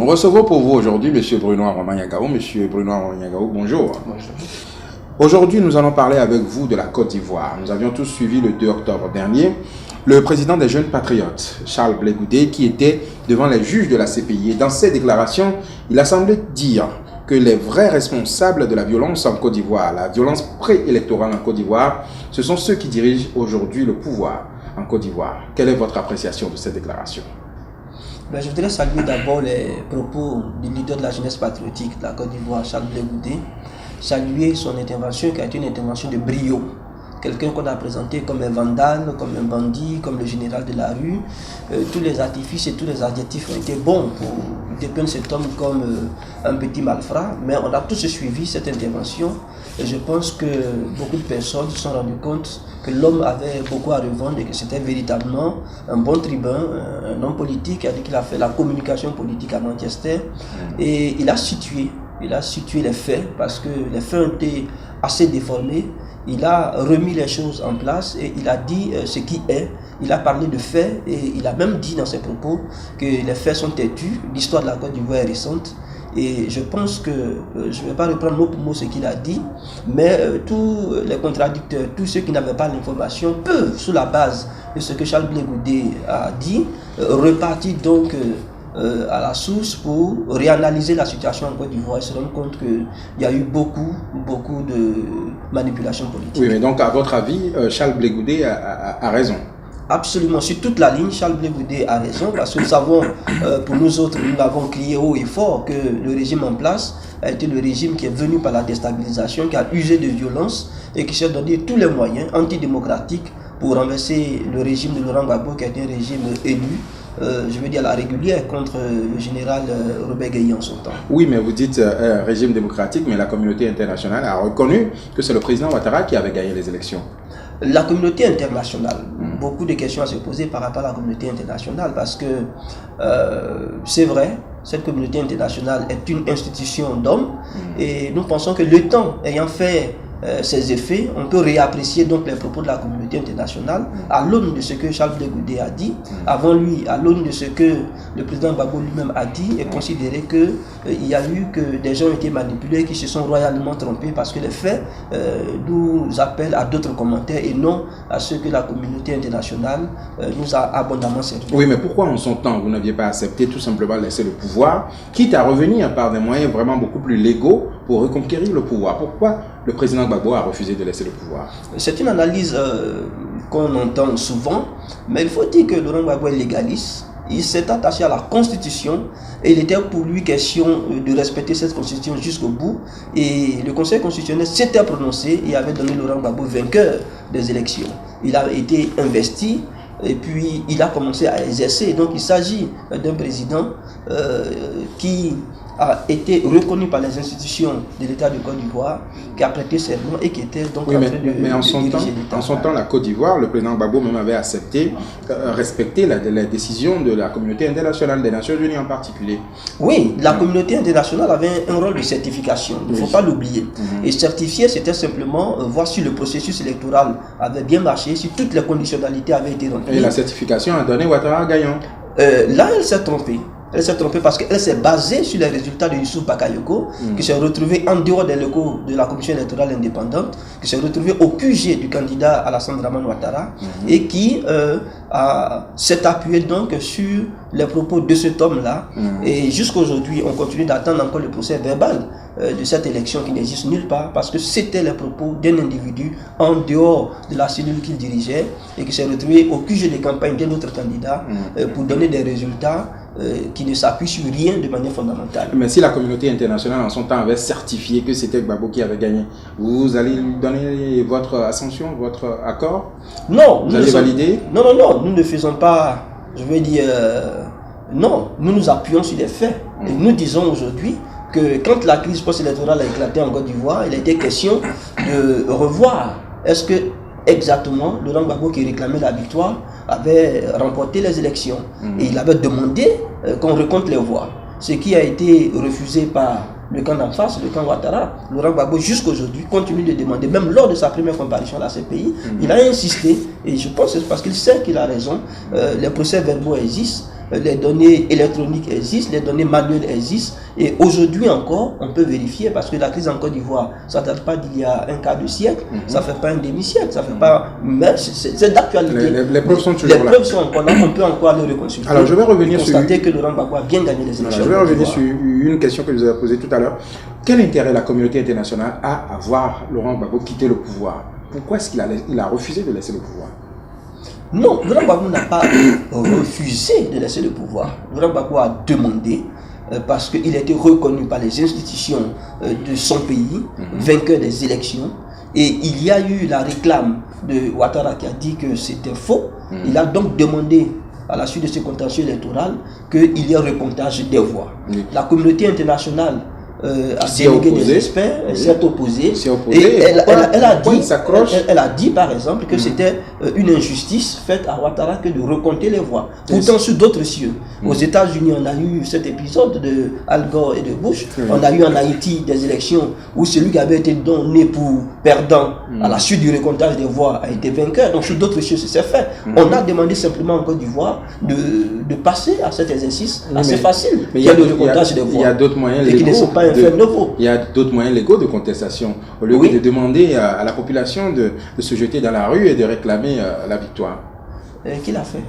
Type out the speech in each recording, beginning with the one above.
Nous recevons pour vous aujourd'hui M. Bruno Aroma-Nyagao. M. Bruno Aroma-Nyagao, bonjour. Bonjour. Aujourd'hui, nous allons parler avec vous de la Côte d'Ivoire. Nous avions tous suivi le 2 octobre dernier le président des Jeunes Patriotes, Charles Blé Goudé, qui était devant les juges de la CPI. Et dans ses déclarations, il a semblé dire que les vrais responsables de la violence en Côte d'Ivoire, la violence préélectorale en Côte d'Ivoire, ce sont ceux qui dirigent aujourd'hui le pouvoir en Côte d'Ivoire. Quelle est votre appréciation de cette déclaration? Je voudrais saluer d'abord les propos du leader de la jeunesse patriotique de la Côte d'Ivoire, Charles Blé Goudé. Saluer son intervention qui a été une intervention de brio. Quelqu'un qu'on a présenté comme un vandale, comme un bandit, comme le général de la rue. Tous les artifices et tous les adjectifs ont été bons pour dépeindre cet homme comme un petit malfrat. Mais on a tous suivi cette intervention et je pense que beaucoup de personnes se sont rendues compte que l'homme avait beaucoup à revendre et que c'était véritablement un bon tribun, un homme politique qui a dit qu'il a fait la communication politique à Manchester. Et il a situé les faits parce que les faits ont été assez déformés. Il a remis les choses en place et il a dit ce qui est. Il a parlé de faits et il a même dit dans ses propos que les faits sont têtus. L'histoire de la Côte d'Ivoire est récente. Et je pense que, je ne vais pas reprendre mot pour mot ce qu'il a dit, mais tous les contradicteurs, tous ceux qui n'avaient pas l'information peuvent, sous la base de ce que Charles Blé Goudé a dit, repartir donc à la source pour réanalyser la situation en Côte d'Ivoire et se rendre compte qu'il y a eu beaucoup de manipulations politiques. Oui, mais donc à votre avis, Charles Blé Goudé a raison? Absolument, sur toute la ligne, Charles Blé Goudé a raison parce que nous savons, pour nous autres, nous avons crié haut et fort que le régime en place a été le régime qui est venu par la déstabilisation, qui a usé de violence et qui s'est donné tous les moyens antidémocratiques pour renverser le régime de Laurent Gbagbo qui a été un régime élu. Je veux dire à la régulière contre le général Robert Gueye en son temps. Oui, mais vous dites régime démocratique, mais la communauté internationale a reconnu que c'est le président Ouattara qui avait gagné les élections. La communauté internationale, beaucoup de questions à se poser par rapport à la communauté internationale parce que c'est vrai, cette communauté internationale est une institution d'hommes et nous pensons que le temps ayant fait ses effets, on peut réapprécier donc les propos de la communauté internationale à l'aune de ce que Charles Blé Goudé a dit, avant lui, à l'aune de ce que le président Gbagbo lui-même a dit et considérer qu'il y a eu que des gens ont été manipulés qui se sont royalement trompés parce que les faits nous appellent à d'autres commentaires et non à ce que la communauté internationale nous a abondamment servi. Oui, mais pourquoi en son temps vous n'aviez pas accepté tout simplement laisser le pouvoir, quitte à revenir par des moyens vraiment beaucoup plus légaux pour reconquérir le pouvoir? Pourquoi le président Gbagbo a refusé de laisser le pouvoir? C'est une analyse qu'on entend souvent, mais il faut dire que Laurent Gbagbo est légaliste. Il s'est attaché à la Constitution et il était pour lui question de respecter cette Constitution jusqu'au bout. Et le Conseil constitutionnel s'était prononcé et avait donné Laurent Gbagbo vainqueur des élections. Il a été investi et puis il a commencé à exercer. Donc il s'agit d'un président qui a été reconnu par les institutions de l'État de Côte d'Ivoire, qui a prêté serment et qui était donc en train de en son temps, la Côte d'Ivoire, le président Gbagbo même avait accepté, respecté la décision de la communauté internationale, des Nations Unies en particulier. Oui, la communauté internationale avait un rôle de certification, il ne faut pas l'oublier. Et certifier, c'était simplement voir si le processus électoral avait bien marché, si toutes les conditionnalités avaient été remplies. Et la certification a donné Ouattara gagnant. Là, elle s'est trompée. Elle s'est trompée parce qu'elle s'est basée sur les résultats de Youssouf Bakayoko, qui s'est retrouvé en dehors des locaux de la commission électorale indépendante, qui s'est retrouvé au QG du candidat Alassane Dramane Ouattara, et qui s'est appuyé donc sur les propos de cet homme-là. Et jusqu'à aujourd'hui, on continue d'attendre encore le procès verbal de cette élection qui n'existe nulle part, parce que c'était les propos d'un individu en dehors de la cellule qu'il dirigeait, et qui s'est retrouvé au QG de campagne d'un autre candidat pour donner des résultats qui ne s'appuie sur rien de manière fondamentale. Mais si la communauté internationale en son temps avait certifié que c'était Gbagbo qui avait gagné, vous allez lui donner votre ascension, votre accord? Non. Vous allez valider? Non, nous ne faisons pas, je veux dire, non, nous nous appuyons sur les faits. Et nous disons aujourd'hui que quand la crise post-électorale a éclaté en Côte d'Ivoire, il a été question de revoir est-ce que exactement Laurent Gbagbo qui réclamait la victoire avait remporté les élections et il avait demandé qu'on recompte les voix, ce qui a été refusé par le camp d'en face, le camp Ouattara. Laurent Gbagbo jusqu'à aujourd'hui continue de demander, même lors de sa première comparution à la CPI, il a insisté et je pense que c'est parce qu'il sait qu'il a raison, les procès verbaux existent les données électroniques existent, les données manuelles existent, et aujourd'hui encore, on peut vérifier, parce que la crise en Côte d'Ivoire, ça ne date pas d'il y a un quart de siècle, ça ne fait pas un demi-siècle, ça fait pas... Mais c'est d'actualité. Les preuves sont toujours là. Les preuves sont encore là, on peut encore le reconsulter. Alors, je vais revenir sur... constater que Laurent Gbagbo a bien gagné les élections. Je vais revenir sur une question que je vous avez posée tout à l'heure. Quel intérêt la communauté internationale a à voir Laurent Gbagbo quitter le pouvoir? Pourquoi est-ce qu'il a refusé de laisser le pouvoir? Non, Laurent Gbagbo n'a pas refusé de laisser le pouvoir. Laurent Gbagbo a demandé, parce qu'il était reconnu par les institutions de son pays, vainqueur des élections, et il y a eu la réclame de Ouattara qui a dit que c'était faux. Il a donc demandé, à la suite de ce contentieux électoral, qu'il y ait un recomptage des voix. La communauté internationale a délégué des experts, s'est opposée, et elle a dit par exemple que c'était une injustice faite à Ouattara que de recompter les voix. Pourtant sur d'autres cieux, aux États-Unis on a eu cet épisode de Al Gore et de Bush, on a eu en Haïti des élections où celui qui avait été donné pour perdant à la suite du recomptage des voix a été vainqueur. Donc sur d'autres cieux c'est fait. On a demandé simplement en Côte d'Ivoire de passer à cet exercice assez facile, mais qui est le recomptage des voix. Il y a d'autres moyens légaux. Il y a d'autres moyens légaux de contestation. Au lieu de demander à la population de se jeter dans la rue et de réclamer la victoire. Qui l'a fait?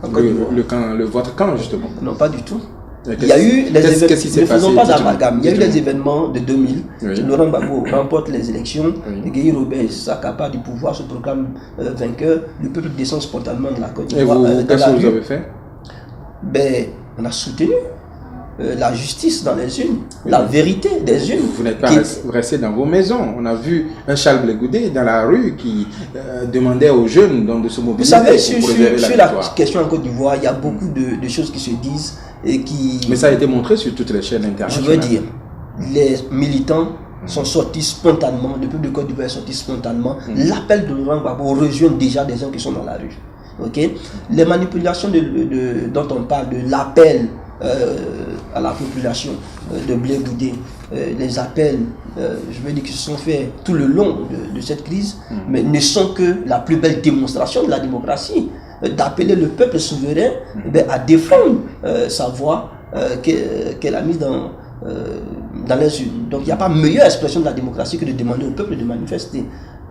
Votre camp, justement. Non, pas du tout. Il y a eu les événements. Ne faisons pas d'amalgame. Il y a eu les événements de 2000. Laurent Gbagbo remporte les élections. Guy Robert s'accapare du pouvoir, se proclame vainqueur. Le peuple descend spontanément de la Côte d'Ivoire. Et vous, qu'est-ce que vous avez fait? On a soutenu la justice dans les urnes, la vérité des urnes. Vous n'êtes pas resté dans vos maisons. On a vu un Charles Blé Goudé dans la rue qui demandait aux jeunes de se mobiliser. Vous savez, sur la question en Côte d'Ivoire, il y a beaucoup de choses qui se disent et qui... Mais ça a été montré sur toutes les chaînes internationales. Je veux dire, les militants sont sortis spontanément, le peuple de Côte d'Ivoire est sorti spontanément. L'appel de Laurent Gbagbo rejoint déjà des gens qui sont dans la rue. Okay? Les manipulations dont on parle, de l'appel à la population de Blé Goudé, les appels, je veux dire, qui se sont faits tout le long de cette crise, mais ne sont que la plus belle démonstration de la démocratie, d'appeler le peuple souverain à défendre sa voix qu'elle a mise dans les urnes. Donc il n'y a pas meilleure expression de la démocratie que de demander au peuple de manifester.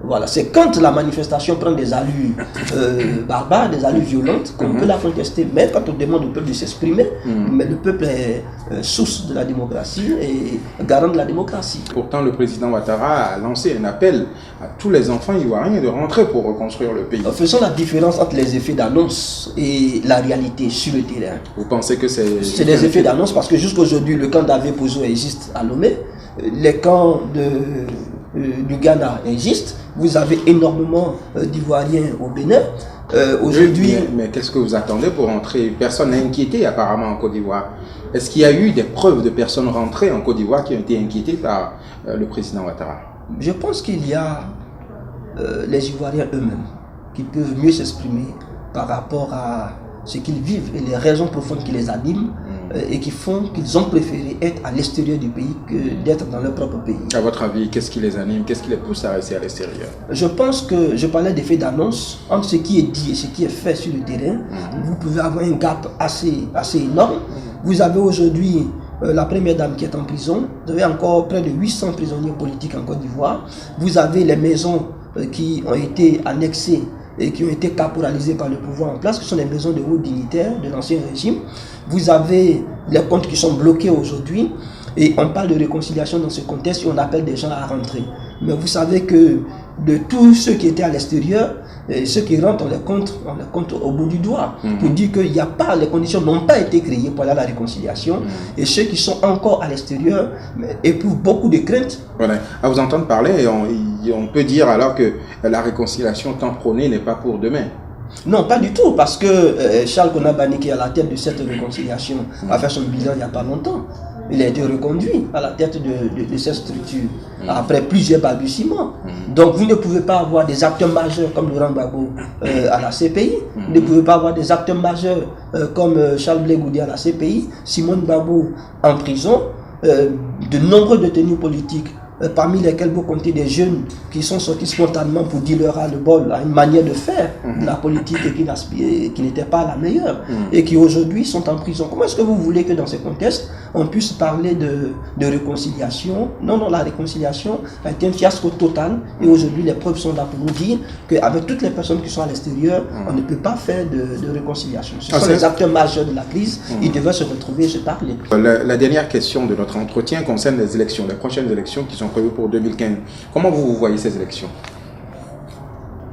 Voilà, c'est quand la manifestation prend des allures barbares, des allures violentes, qu'on peut la contester. Mais quand on demande au peuple de s'exprimer, mais le peuple est source de la démocratie et garant de la démocratie. Pourtant, le président Ouattara a lancé un appel à tous les enfants ivoiriens de rentrer pour reconstruire le pays. Faisons la différence entre les effets d'annonce et la réalité sur le terrain. Vous pensez que c'est... C'est des effets d'annonce parce que jusqu'à aujourd'hui, le camp d'Avé Pozo existe à Lomé, les camps du Ghana existent. Vous avez énormément d'Ivoiriens au Bénin. Aujourd'hui... Mais qu'est-ce que vous attendez pour rentrer? Personne n'est inquiété apparemment en Côte d'Ivoire. Est-ce qu'il y a eu des preuves de personnes rentrées en Côte d'Ivoire qui ont été inquiétées par le président Ouattara? Je pense qu'il y a les Ivoiriens eux-mêmes qui peuvent mieux s'exprimer par rapport à ce qu'ils vivent et les raisons profondes qui les animent et qui font qu'ils ont préféré être à l'extérieur du pays que d'être dans leur propre pays. À votre avis, qu'est-ce qui les anime? Qu'est-ce qui les pousse à rester à l'extérieur? Je pense que je parlais d'effet d'annonce entre ce qui est dit et ce qui est fait sur le terrain. Vous pouvez avoir un gap assez énorme. Vous avez aujourd'hui la première dame qui est en prison. Vous avez encore près de 800 prisonniers politiques en Côte d'Ivoire. Vous avez les maisons qui ont été annexées et qui ont été caporalisés par le pouvoir en place, qui sont les maisons de hauts dignitaires de l'ancien régime. Vous avez les comptes qui sont bloqués aujourd'hui, et on parle de réconciliation dans ce contexte et on appelle des gens à rentrer. Mais vous savez que de tous ceux qui étaient à l'extérieur, ceux qui rentrent, on les compte au bout du doigt, pour dire qu'il n'y a pas, les conditions n'ont pas été créées pour aller à la réconciliation, et ceux qui sont encore à l'extérieur éprouvent beaucoup de craintes. Voilà. À vous entendre parler, on peut dire alors que la réconciliation tant prônée n'est pas pour demain. Non, pas du tout, parce que Charles Konabani, qui est à la tête de cette réconciliation, a fait son bilan il n'y a pas longtemps. Il a été reconduit à la tête de cette structure après plusieurs balbutiements. Donc vous ne pouvez pas avoir des acteurs majeurs comme Laurent Gbagbo à la CPI. Vous ne pouvez pas avoir des acteurs majeurs comme Charles Blé Goudé à la CPI, Simone Gbagbo en prison, de nombreux détenus politiques parmi lesquels vous comptez des jeunes qui sont sortis spontanément pour dire leur ras-le-bol à une manière de faire de la politique qui n'était pas la meilleure et qui aujourd'hui sont en prison. Comment est-ce que vous voulez que dans ce contexte, on puisse parler de réconciliation? Non, la réconciliation a été un fiasco total et aujourd'hui les preuves sont là pour nous dire qu'avec toutes les personnes qui sont à l'extérieur, on ne peut pas faire de réconciliation. Ce sont les acteurs majeurs de la crise, ils devaient se retrouver et se parler. La dernière question de notre entretien concerne les élections, les prochaines élections qui sont prévues pour 2015. Comment vous voyez ces élections?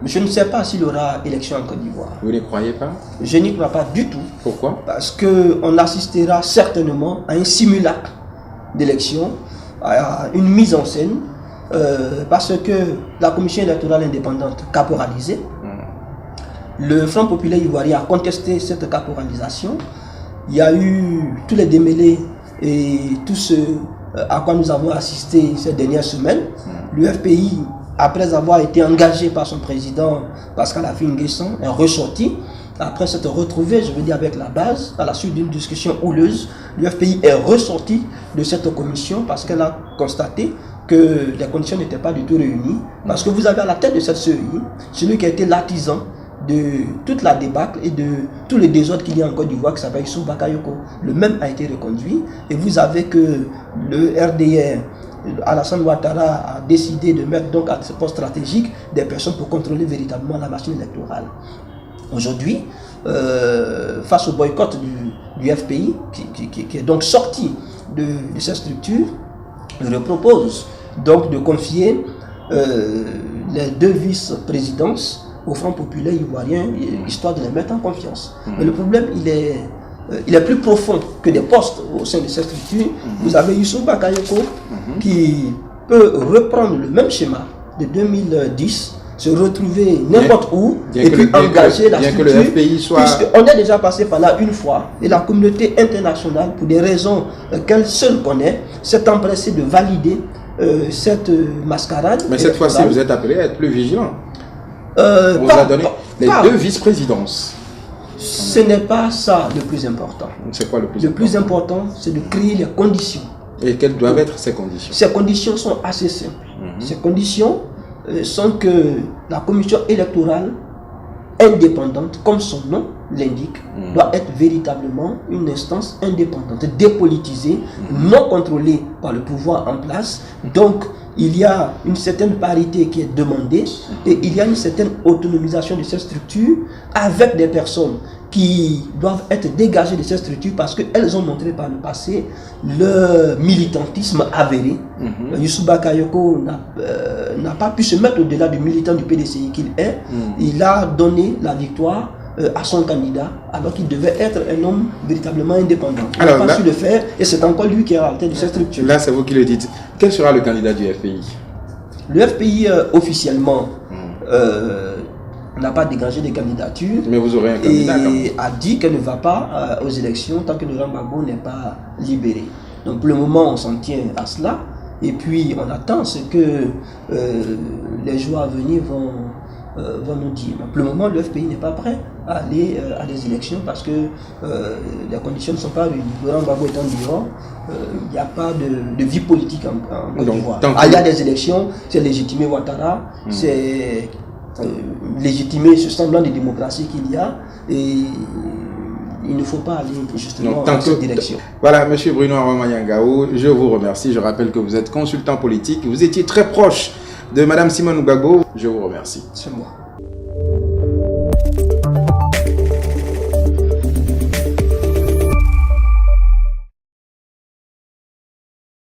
Je ne sais pas s'il y aura élection en Côte d'Ivoire. Vous ne croyez pas? Je n'y crois pas du tout. Pourquoi? Parce qu'on assistera certainement à un simulacre d'élection, à une mise en scène, parce que la commission électorale indépendante caporalisée, le Front populaire ivoirien a contesté cette caporalisation. Il y a eu tous les démêlés et tout ce à quoi nous avons assisté ces dernières semaines. L'UFPI, après avoir été engagé par son président Pascal Affi-N'Guessan, est ressorti. Après s'être retrouvé, je veux dire, avec la base, à la suite d'une discussion houleuse, l'UFPI est ressorti de cette commission parce qu'elle a constaté que les conditions n'étaient pas du tout réunies. Parce que vous avez à la tête de cette CEI celui qui a été l'artisan de toute la débâcle et de tous les désordres qu'il y a en Côte d'Ivoire qui s'appelle Issou Bakayoko. Le même a été reconduit et vous avez que le RDR, Alassane Ouattara, a décidé de mettre donc à ce poste stratégique des personnes pour contrôler véritablement la machine électorale. Aujourd'hui, face au boycott du FPI qui est donc sorti de cette structure, je propose donc de confier les 2 vice-présidences au Front populaire ivoirien, histoire de les mettre en confiance. Mais le problème, il est plus profond que des postes au sein de cette structure. Vous avez Issou Bakayoko qui peut reprendre le même schéma de 2010, se retrouver n'importe où et puis engager la structure, puisqu'on est déjà passé par là une fois et la communauté internationale, pour des raisons qu'elle seule connaît, s'est empressée de valider cette mascarade. Mais cette fois-ci, vous êtes appelé à être plus vigilant. On vous a donné les 2 vice-présidences. Ce n'est pas ça le plus important. C'est quoi le plus important? Le plus important, c'est de créer les conditions. Et quelles doivent être ces conditions? Ces conditions sont assez simples. Ces conditions sont que la commission électorale indépendante, comme son nom l'indique, doit être véritablement une instance indépendante, dépolitisée, non contrôlée par le pouvoir en place. Donc, il y a une certaine parité qui est demandée et il y a une certaine autonomisation de cette structure avec des personnes qui doivent être dégagées de cette structure parce qu'elles ont montré par le passé leur militantisme avéré. Issou Bakayoko n'a pas pu se mettre au-delà du militant du PDCI qu'il est. Il a donné la victoire à son candidat alors qu'il devait être un homme véritablement indépendant. Il n'a pas su le faire et c'est encore lui qui est à la tête de cette structure. Là, c'est vous qui le dites. Quel sera le candidat du FPI? Le FPI, officiellement, n'a pas dégagé de candidature. Mais vous aurez un candidat quand même. Et a dit qu'elle ne va pas aux élections tant que Laurent Gbagbo n'est pas libéré. Donc pour le moment, on s'en tient à cela. Et puis on attend ce que les jours à venir vont nous dire. Pour le moment, le FPI n'est pas prêt à aller à des élections parce que les conditions ne sont pas réunies. Laurent Gbagbo étant dehors, il n'y a pas de vie politique en Côte d'Ivoire. Il y a des élections, c'est légitimer Ouattara, c'est légitimer ce semblant de démocratie qu'il y a et il ne faut pas aller justement dans cette direction. Voilà, M. Bruno Aromayangao, je vous remercie. Je rappelle que vous êtes consultant politique. Vous étiez très proche de Mme Simone Gbagbo. Je vous remercie. C'est moi.